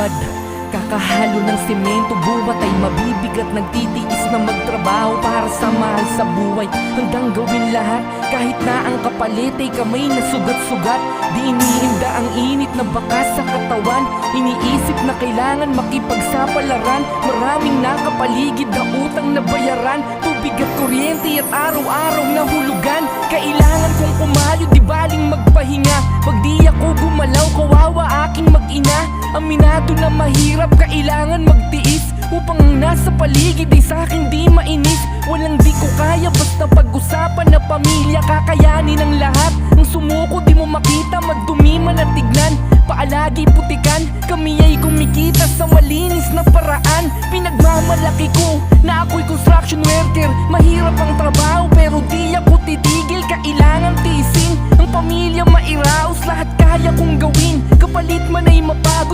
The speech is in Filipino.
lapad. Kakahalo ng semento, buhat ay mabibigat. Nagtitiis na magtrabaho para sa mahal sa buhay, hanggang gawin lahat kahit na ang kapalit ay kamay na sugat-sugat. Di iniinda ang init na bakas sa katawan, iniisip na kailangan makipagsapalaran. Maraming nakapaligid na utang na bayaran, tubig at kuryente at araw-araw na hulugan. Kailangan kong pumayo, di baling magpahinga. Pag di ako gumalaw, kawawa aking mag-ina. Aminado na mahirap, kailangan magtiis, upang ang nasa paligid ay sa'kin di mainis. Walang di ko kaya, basta pag-usapan na pamilya. Kakayanin ang lahat, ang sumuko di mo makita. Magdumi man at tignan, paalagi putikan. Kami ay kumikita sa malinis na paraan. Pinagmamalaki ko na ako'y construction worker. Mahirap ang trabaho pero di ako titigil. Kailangan tiisin ang pamilya, mairaos lahat kaya kong gawin. Kapalit man ay mapagod,